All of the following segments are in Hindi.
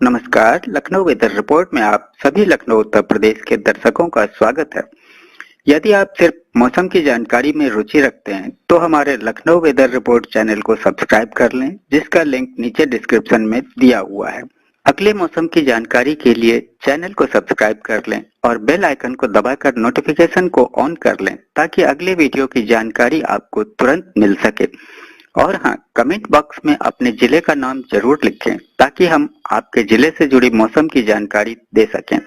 नमस्कार, लखनऊ वेदर रिपोर्ट में आप सभी लखनऊ उत्तर प्रदेश के दर्शकों का स्वागत है। यदि आप सिर्फ मौसम की जानकारी में रुचि रखते हैं तो हमारे लखनऊ वेदर रिपोर्ट चैनल को सब्सक्राइब कर लें, जिसका लिंक नीचे डिस्क्रिप्शन में दिया हुआ है। अगले मौसम की जानकारी के लिए चैनल को सब्सक्राइब कर लें और बेल आइकन को दबाकर नोटिफिकेशन को ऑन कर लें ताकि अगले वीडियो की जानकारी आपको तुरंत मिल सके। और हाँ, कमेंट बॉक्स में अपने जिले का नाम जरूर लिखें ताकि हम आपके जिले से जुड़ी मौसम की जानकारी दे सकें।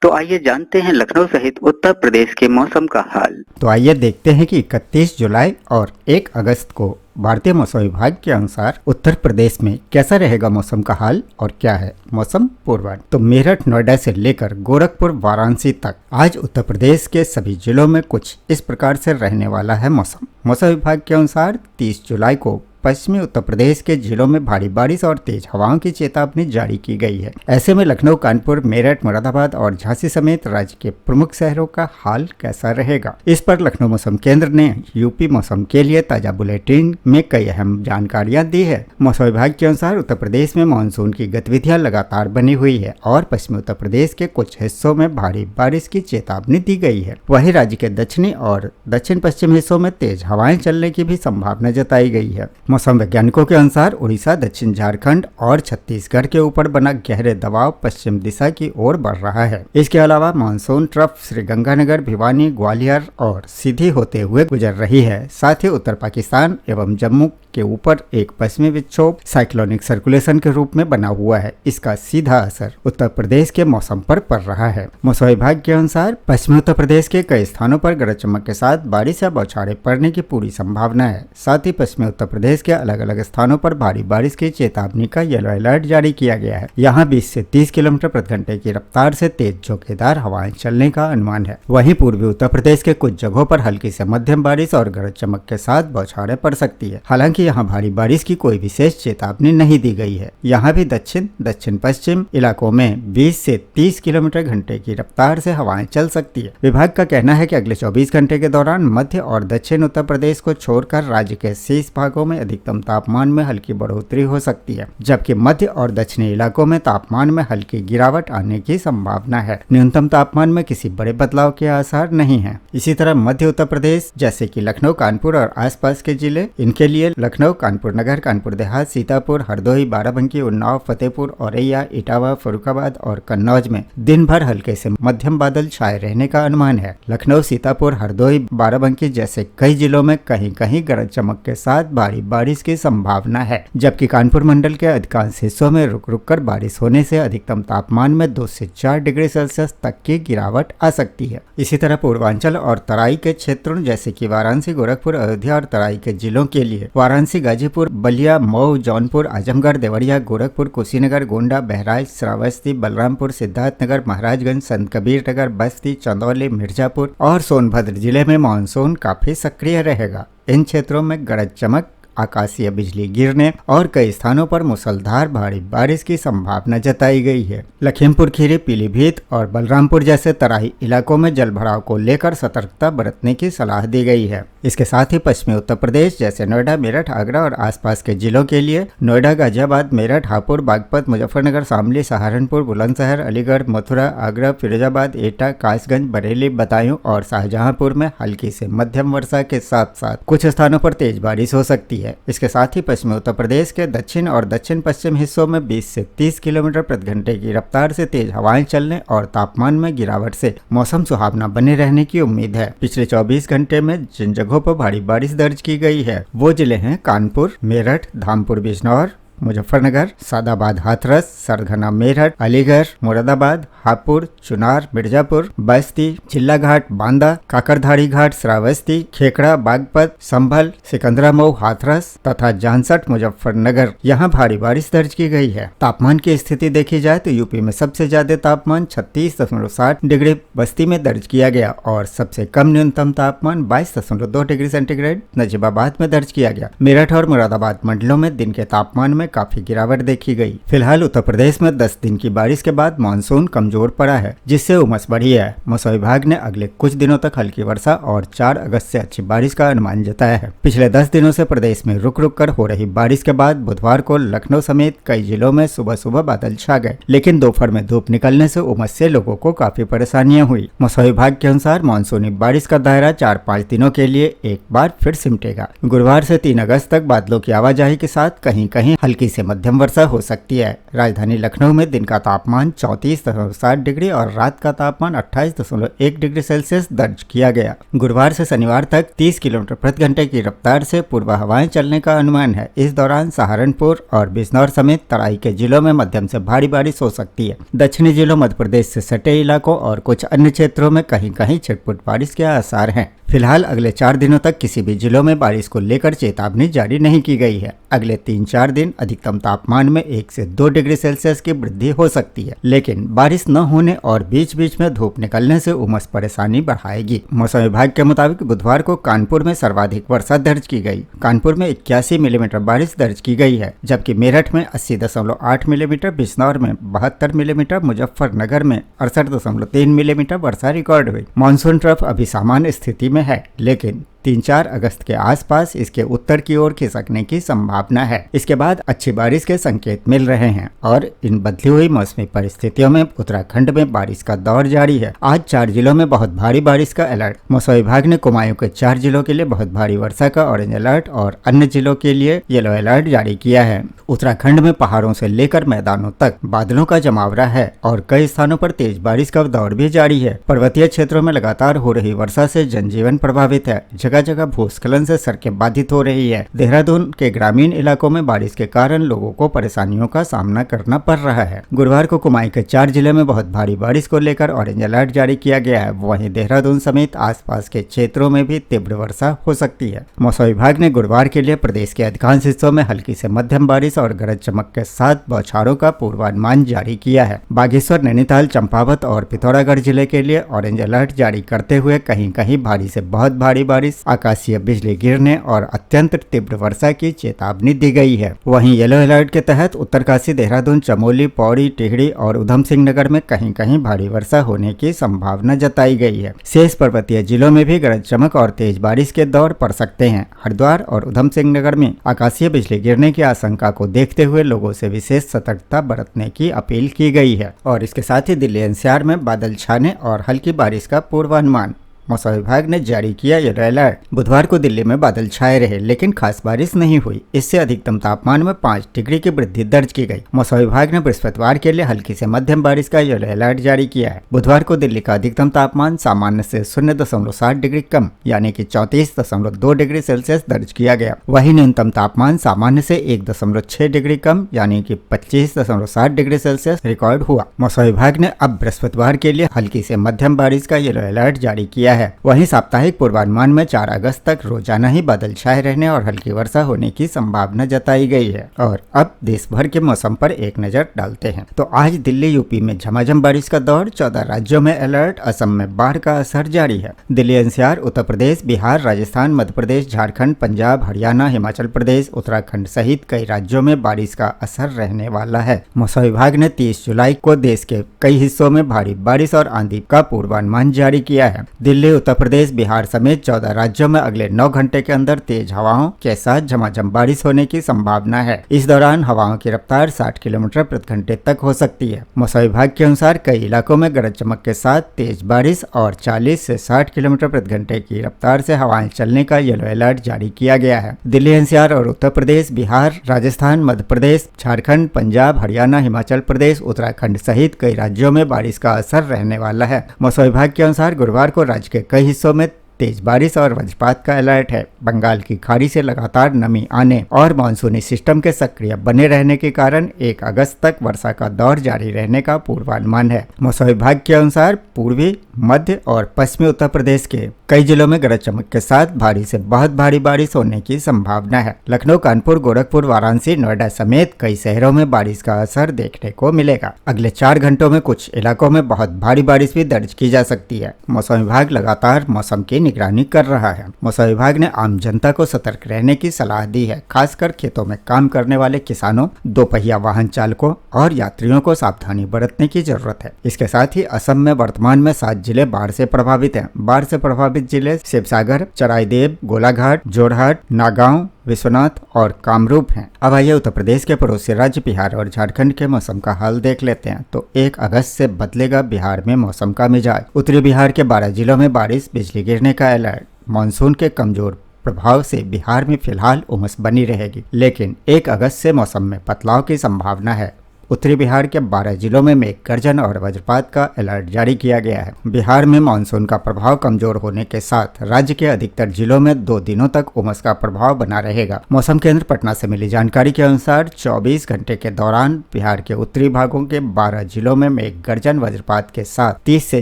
तो आइए जानते हैं लखनऊ सहित उत्तर प्रदेश के मौसम का हाल। तो आइए देखते हैं कि 31 जुलाई और 1 अगस्त को भारतीय मौसम विभाग के अनुसार उत्तर प्रदेश में कैसा रहेगा मौसम का हाल और क्या है मौसम पूर्वानुमान। तो मेरठ, नोएडा से लेकर गोरखपुर, वाराणसी तक आज उत्तर प्रदेश के सभी जिलों में कुछ इस प्रकार से रहने वाला है मौसम। मौसम विभाग के अनुसार 30 जुलाई को पश्चिमी उत्तर प्रदेश के जिलों में भारी बारिश और तेज हवाओं की चेतावनी जारी की गई है। ऐसे में लखनऊ, कानपुर, मेरठ, मुरादाबाद और झांसी समेत राज्य के प्रमुख शहरों का हाल कैसा रहेगा, इस पर लखनऊ मौसम केंद्र ने यूपी मौसम के लिए ताजा बुलेटिन में कई अहम जानकारियां दी है। मौसम विभाग के अनुसार उत्तर प्रदेश में मानसून की गतिविधियां लगातार बनी हुई है और पश्चिमी उत्तर प्रदेश के कुछ हिस्सों में भारी बारिश की चेतावनी दी गई है। वहीं राज्य के दक्षिणी और दक्षिण पश्चिम हिस्सों में तेज हवाएं चलने की भी संभावना जताई गई है। मौसम वैज्ञानिकों के अनुसार उड़ीसा, दक्षिण झारखंड और छत्तीसगढ़ के ऊपर बना गहरे दबाव पश्चिम दिशा की ओर बढ़ रहा है। इसके अलावा मानसून ट्रफ श्रीगंगानगर, भिवानी, ग्वालियर और सीधी होते हुए गुजर रही है। साथ ही उत्तर पाकिस्तान एवं जम्मू के ऊपर एक पश्चिमी विक्षोभ साइक्लोनिक सर्कुलेशन के रूप में बना हुआ है। इसका सीधा असर उत्तर प्रदेश के मौसम पर पड़ रहा है। मौसम विभाग के अनुसार पश्चिमी उत्तर प्रदेश के कई स्थानों पर गरज चमक के साथ बारिश या बौछारें पड़ने की पूरी संभावना है। साथ ही पश्चिमी उत्तर प्रदेश के अलग अलग स्थानों पर भारी बारिश की चेतावनी का येलो अलर्ट जारी किया गया है। यहाँ 20 से 30 किलोमीटर प्रति घंटे की रफ्तार से तेज झोंकेदार हवाएं चलने का अनुमान है। वहीं पूर्वी उत्तर प्रदेश के कुछ जगहों पर हल्की से मध्यम बारिश और गरज चमक के साथ बौछारें पड़ सकती है। हालांकि यहाँ भारी बारिश की कोई विशेष चेतावनी नहीं दी गई है। यहाँ भी दक्षिण पश्चिम इलाकों में 20 से 30 किलोमीटर घंटे की रफ्तार से हवाएं चल सकती है। विभाग का कहना है कि अगले 24 घंटे के दौरान मध्य और दक्षिण उत्तर प्रदेश को छोड़कर राज्य के शेष भागों में अधिकतम तापमान में हल्की बढ़ोतरी हो सकती है, जबकि मध्य और दक्षिणी इलाकों में तापमान में हल्की गिरावट आने की संभावना है। न्यूनतम तापमान में किसी बड़े बदलाव के आसार नहीं है। इसी तरह मध्य उत्तर प्रदेश जैसे कि लखनऊ, कानपुर और आसपास के जिले, इनके लिए लखनऊ, कानपुर नगर, कानपुर देहात, सीतापुर, हरदोई, बाराबंकी, उन्नाव, फतेहपुर, औरैया, इटावा, फर्रुखाबाद और कन्नौज में दिन भर हल्के से मध्यम बादल छाए रहने का अनुमान है। लखनऊ, सीतापुर, हरदोई, बाराबंकी जैसे कई जिलों में कहीं कहीं गरज चमक के साथ भारी बारिश की संभावना है, जबकि कानपुर मंडल के अधिकांश हिस्सों में रुक रुक कर बारिश होने से अधिकतम तापमान में 2 से 4 डिग्री सेल्सियस तक की गिरावट आ सकती है। इसी तरह पूर्वांचल और तराई के क्षेत्रों जैसे कि वाराणसी, गोरखपुर, अयोध्या और तराई के जिलों के लिए वाराणसी, गाजीपुर, बलिया, मऊ, जौनपुर, आजमगढ़, देवरिया, गोरखपुर, कुशीनगर, गोंडा, बहराइच, श्रावस्ती, बलरामपुर, सिद्धार्थनगर, महाराजगंज, संत कबीर नगर, बस्ती, चंदौली, मिर्जापुर और सोनभद्र जिले में मानसून काफी सक्रिय रहेगा। इन क्षेत्रों में गरज चमक, आकाशीय बिजली गिरने और कई स्थानों पर मूसलाधार भारी बारिश की संभावना जताई गई है। लखीमपुर खीरी, पीलीभीत और बलरामपुर जैसे तराई इलाकों में जलभराव को लेकर सतर्कता बरतने की सलाह दी गई है। इसके साथ ही पश्चिमी उत्तर प्रदेश जैसे नोएडा, मेरठ, आगरा और आसपास के जिलों के लिए नोएडा, गाजियाबाद, मेरठ, हापुड़, बागपत, मुजफ्फरनगर, शामली, सहारनपुर, बुलंदशहर, अलीगढ़, मथुरा, आगरा, फिरोजाबाद, एटा, कासगंज, बरेली, बदायूं और शाहजहांपुर में हल्की से मध्यम वर्षा के साथ साथ कुछ स्थानों पर तेज बारिश हो सकती है। इसके साथ ही पश्चिमी उत्तर प्रदेश के दक्षिण और दक्षिण पश्चिम हिस्सों में 20 से 30 किलोमीटर प्रति घंटे की रफ्तार से तेज हवाएं चलने और तापमान में गिरावट से मौसम सुहावना बने रहने की उम्मीद है। पिछले 24 घंटे में जिन जगहों पर भारी बारिश दर्ज की गई है वो जिले हैं कानपुर, मेरठ, धामपुर, बिजनौर, मुजफ्फरनगर, सादाबाद, हाथरस, सरगना, मेरठ, अलीगढ़, मुरादाबाद, हापुड़, चुनार, मिर्जापुर, बस्ती, चिल्ला घाट, बांदा, काकरधारी घाट, श्रावस्ती, खेकड़ा, बागपत, संभल, सिकंदरामऊ, हाथरस तथा जानसठ, मुजफ्फरनगर यहाँ भारी बारिश दर्ज की गई है। तापमान की स्थिति देखी जाए तो यूपी में सबसे ज्यादा तापमान 36.60 डिग्री बस्ती में दर्ज किया गया और सबसे कम न्यूनतम तापमान 22.2 डिग्री सेंटीग्रेड नजीबाबाद में दर्ज किया गया। मेरठ और मुरादाबाद मंडलों में दिन के तापमान में काफी गिरावट देखी गई। फिलहाल उत्तर प्रदेश में 10 दिन की बारिश के बाद मानसून कमजोर पड़ा है, जिससे उमस बढ़ी है। मौसम विभाग ने अगले कुछ दिनों तक हल्की वर्षा और 4 अगस्त से अच्छी बारिश का अनुमान जताया है। पिछले 10 दिनों से प्रदेश में रुक रुक कर हो रही बारिश के बाद बुधवार को लखनऊ समेत कई जिलों में सुबह सुबह बादल छा गए, लेकिन दोपहर में धूप निकलने से उमस से लोगों को काफी परेशानियां हुई। मौसम विभाग के अनुसार मानसूनी बारिश का दायरा 4-5 दिनों के लिए एक बार फिर सिमटेगा। गुरुवार से 3 अगस्त तक बादलों की आवाजाही के साथ कहीं कहीं हल्की से मध्यम वर्षा हो सकती है। राजधानी लखनऊ में दिन का तापमान 34.7 डिग्री और रात का तापमान 28.1 डिग्री सेल्सियस दर्ज किया गया। गुरुवार से शनिवार तक 30 किलोमीटर प्रति घंटे की रफ्तार से पूर्वा हवाएं चलने का अनुमान है। इस दौरान सहारनपुर और बिजनौर समेत तराई के जिलों में मध्यम से भारी बारिश हो सकती है। दक्षिणी जिलों, मध्य प्रदेश से सटे इलाकों और कुछ अन्य क्षेत्रों में कहीं कहीं छिटपुट बारिश के आसार हैं। फिलहाल अगले 4 दिनों तक किसी भी जिलों में बारिश को लेकर चेतावनी जारी नहीं की गई है। अगले 3-4 दिन अधिकतम तापमान में 1 से 2 डिग्री सेल्सियस की वृद्धि हो सकती है, लेकिन बारिश न होने और बीच बीच में धूप निकलने से उमस परेशानी बढ़ाएगी। मौसम विभाग के मुताबिक बुधवार को कानपुर में सर्वाधिक वर्षा दर्ज की गई। कानपुर में 81 मिलीमीटर बारिश दर्ज की गई है, जबकि मेरठ में 80.8 मिलीमीटर, बिजनौर में 72 मिलीमीटर, मुजफ्फरनगर में 68.3 मिलीमीटर वर्षा रिकॉर्ड हुई। मानसून ट्रफ अभी सामान्य स्थिति में है, लेकिन 3-4 अगस्त के आसपास इसके उत्तर की ओर खिसकने की संभावना है। इसके बाद अच्छी बारिश के संकेत मिल रहे हैं और इन बदली हुई मौसमी परिस्थितियों में उत्तराखंड में बारिश का दौर जारी है। आज 4 जिलों में बहुत भारी बारिश का अलर्ट। मौसम विभाग ने कुमाऊं के 4 जिलों के लिए बहुत भारी वर्षा का ऑरेंज अलर्ट और अन्य जिलों के लिए येलो अलर्ट जारी किया है। उत्तराखंड में पहाड़ों से लेकर मैदानों तक बादलों का जमावड़ा है और कई स्थानों पर तेज बारिश का दौर भी जारी है। पर्वतीय क्षेत्रों में लगातार हो रही वर्षा से जनजीवन प्रभावित है। जगह जगह भूस्खलन से सड़कें बाधित हो रही है। देहरादून के ग्रामीण इलाकों में बारिश के कारण लोगों को परेशानियों का सामना करना पड़ रहा है। गुरुवार को कुमाऊं के 4 जिले में बहुत भारी बारिश को लेकर ऑरेंज अलर्ट जारी किया गया है। वहीं देहरादून समेत आसपास के क्षेत्रों में भी तीव्र वर्षा हो सकती है। मौसम विभाग ने गुरुवार के लिए प्रदेश के अधिकांश हिस्सों में हल्की से मध्यम बारिश और गरज चमक के साथ बौछारों का पूर्वानुमान जारी किया है। बागेश्वर, नैनीताल, चंपावत और पिथौरागढ़ जिले के लिए ऑरेंज अलर्ट जारी करते हुए कहीं कहीं भारी से बहुत भारी बारिश, आकाशीय बिजली गिरने और अत्यंत तीव्र वर्षा की चेतावनी दी गई है। वहीं येलो अलर्ट के तहत उत्तरकाशी, देहरादून, चमोली, पौड़ी, टिहरी और उधम सिंह नगर में कहीं कहीं भारी वर्षा होने की संभावना जताई गई है। शेष पर्वतीय जिलों में भी गरज चमक और तेज बारिश के दौर पड़ सकते हैं। हरिद्वार और उधम सिंह नगर में आकाशीय बिजली गिरने की आशंका को देखते हुए लोगों से विशेष सतर्कता बरतने की अपील की गई है। और इसके साथ ही दिल्ली एनसीआर में बादल छाने और हल्की बारिश का पूर्वानुमान। मौसम विभाग ने जारी किया येलो अलर्ट। बुधवार को दिल्ली में बादल छाए रहे, लेकिन खास बारिश नहीं हुई। इससे अधिकतम तापमान में 5 डिग्री की वृद्धि दर्ज की गई। मौसम विभाग ने बृहस्पतिवार के लिए हल्की से मध्यम बारिश का येलो अलर्ट जारी किया है। बुधवार को दिल्ली का अधिकतम तापमान सामान्य से 0.7 डिग्री कम यानी कि 34.2 डिग्री सेल्सियस दर्ज किया गया। वहीं न्यूनतम तापमान सामान्य से 1.6 डिग्री कम यानी कि 25.7 डिग्री सेल्सियस रिकॉर्ड हुआ। मौसम विभाग ने अब बृहस्पतिवार के लिए हल्की से मध्यम बारिश का येलो अलर्ट जारी किया है। वहीं साप्ताहिक पूर्वानुमान में 4 अगस्त तक रोजाना ही बादल छाए रहने और हल्की वर्षा होने की संभावना जताई गई है। और अब देश भर के मौसम पर एक नजर डालते हैं। तो आज दिल्ली, यूपी में झमाझम बारिश का दौर, 14 राज्यों में अलर्ट, असम में बाढ़ का असर जारी है। दिल्ली एनसीआर, उत्तर प्रदेश, बिहार, राजस्थान, मध्य प्रदेश, झारखंड, पंजाब, हरियाणा, हिमाचल प्रदेश, उत्तराखंड सहित कई राज्यों में बारिश का असर रहने वाला है। मौसम विभाग ने 30 जुलाई को देश के कई हिस्सों में भारी बारिश और आंधी का पूर्वानुमान जारी किया है। दिल्ली, उत्तर प्रदेश, बिहार समेत 14 राज्यों में अगले 9 घंटे के अंदर तेज हवाओं के साथ झमाझम बारिश होने की संभावना है। इस दौरान हवाओं की रफ्तार 60 किलोमीटर प्रति घंटे तक हो सकती है। मौसम विभाग के अनुसार कई इलाकों में गरज चमक के साथ तेज बारिश और 40 से 60 किलोमीटर प्रति घंटे की रफ्तार से हवाएं चलने का येलो अलर्ट जारी किया गया है। दिल्ली एनसीआर और उत्तर प्रदेश, बिहार, राजस्थान, मध्य प्रदेश, झारखंड, पंजाब, हरियाणा, हिमाचल प्रदेश, उत्तराखंड सहित कई राज्यों में बारिश का असर रहने वाला है। मौसम विभाग के अनुसार गुरुवार को राज्य के कई हिस्सों में तेज बारिश और वज्रपात का अलर्ट है। बंगाल की खाड़ी से लगातार नमी आने और मानसूनी सिस्टम के सक्रिय बने रहने के कारण 1 अगस्त तक वर्षा का दौर जारी रहने का पूर्वानुमान है। मौसम विभाग के अनुसार पूर्वी, मध्य और पश्चिमी उत्तर प्रदेश के कई जिलों में गरज चमक के साथ भारी से बहुत भारी बारिश होने की संभावना है। लखनऊ, कानपुर, गोरखपुर, वाराणसी, नोएडा समेत कई शहरों में बारिश का असर देखने को मिलेगा। अगले 4 घंटों में कुछ इलाकों में बहुत भारी बारिश भी दर्ज की जा सकती है। मौसम विभाग लगातार मौसम की निगरानी कर रहा है। मौसम विभाग ने आम जनता को सतर्क रहने की सलाह दी है। खासकर खेतों में काम करने वाले किसानों, दोपहिया वाहन चालकों और यात्रियों को सावधानी बरतने की जरूरत है। इसके साथ ही असम में वर्तमान में 7 जिले बाढ़ से प्रभावित हैं। बाढ़ से प्रभावित जिले शिवसागर, चराइदेव, गोलाघाट, जोरहाट, नागांव, विश्वनाथ और कामरूप हैं। अब आइए उत्तर प्रदेश के पड़ोसी राज्य बिहार और झारखंड के मौसम का हाल देख लेते हैं। तो 1 अगस्त से बदलेगा बिहार में मौसम का मिजाज। उत्तरी बिहार के 12 जिलों में बारिश, बिजली गिरने का अलर्ट। मानसून के कमजोर प्रभाव से बिहार में फिलहाल उमस बनी रहेगी, लेकिन 1 अगस्त से मौसम में बदलाव की संभावना है। उत्तरी बिहार के 12 जिलों में मेघ गर्जन और वज्रपात का अलर्ट जारी किया गया है। बिहार में मानसून का प्रभाव कमजोर होने के साथ राज्य के अधिकतर जिलों में 2 दिनों तक उमस का प्रभाव बना रहेगा। मौसम केंद्र पटना से मिली जानकारी के अनुसार 24 घंटे के दौरान बिहार के उत्तरी भागों के 12 जिलों में मेघ गर्जन वज्रपात के साथ 30 से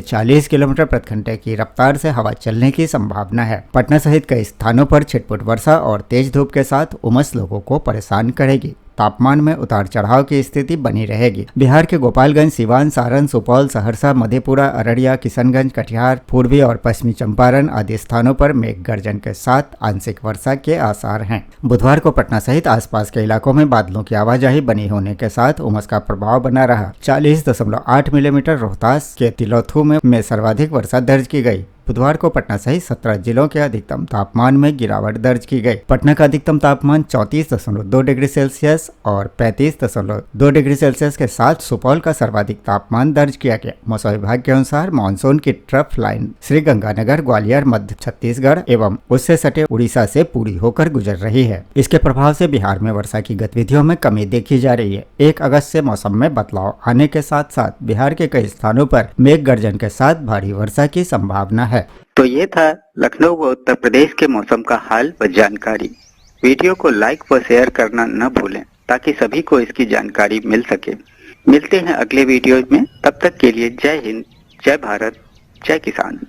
40 किलोमीटर प्रति घंटे की रफ्तार से हवा चलने की संभावना है। पटना सहित कई स्थानों पर छिटपुट वर्षा और तेज धूप के साथ उमस लोगों को परेशान करेगी। तापमान में उतार चढ़ाव की स्थिति बनी रहेगी। बिहार के गोपालगंज, सिवान, सारण, सुपौल, सहरसा, मधेपुरा, अररिया, किशनगंज, कटिहार, पूर्वी और पश्चिमी चंपारण आदि स्थानों पर मेघ गर्जन के साथ आंशिक वर्षा के आसार हैं। बुधवार को पटना सहित आसपास के इलाकों में बादलों की आवाजाही बनी होने के साथ उमस का प्रभाव बना रहा। 40.8 मिलीमीटर रोहतास के तिलौथू में सर्वाधिक वर्षा दर्ज की गई। बुधवार को पटना सहित 17 जिलों के अधिकतम तापमान में गिरावट दर्ज की गई। पटना का अधिकतम तापमान 34.2 डिग्री सेल्सियस और 35.2 डिग्री सेल्सियस के साथ सुपौल का सर्वाधिक तापमान दर्ज किया गया। मौसम विभाग के अनुसार मानसून की ट्रफ लाइन श्रीगंगानगर, ग्वालियर, मध्य छत्तीसगढ़ एवं उससे सटे उड़ीसा से पूरी होकर गुजर रही है। इसके प्रभाव से बिहार में वर्षा की गतिविधियों में कमी देखी जा रही है। 1 अगस्त से मौसम में बदलाव आने के साथ साथ बिहार के कई स्थानों पर मेघ गर्जन के साथ भारी वर्षा की संभावना है। तो ये था लखनऊ व उत्तर प्रदेश के मौसम का हाल व जानकारी। वीडियो को लाइक व शेयर करना न भूलें ताकि सभी को इसकी जानकारी मिल सके। मिलते हैं अगले वीडियो में, तब तक के लिए जय हिंद, जय भारत, जय किसान।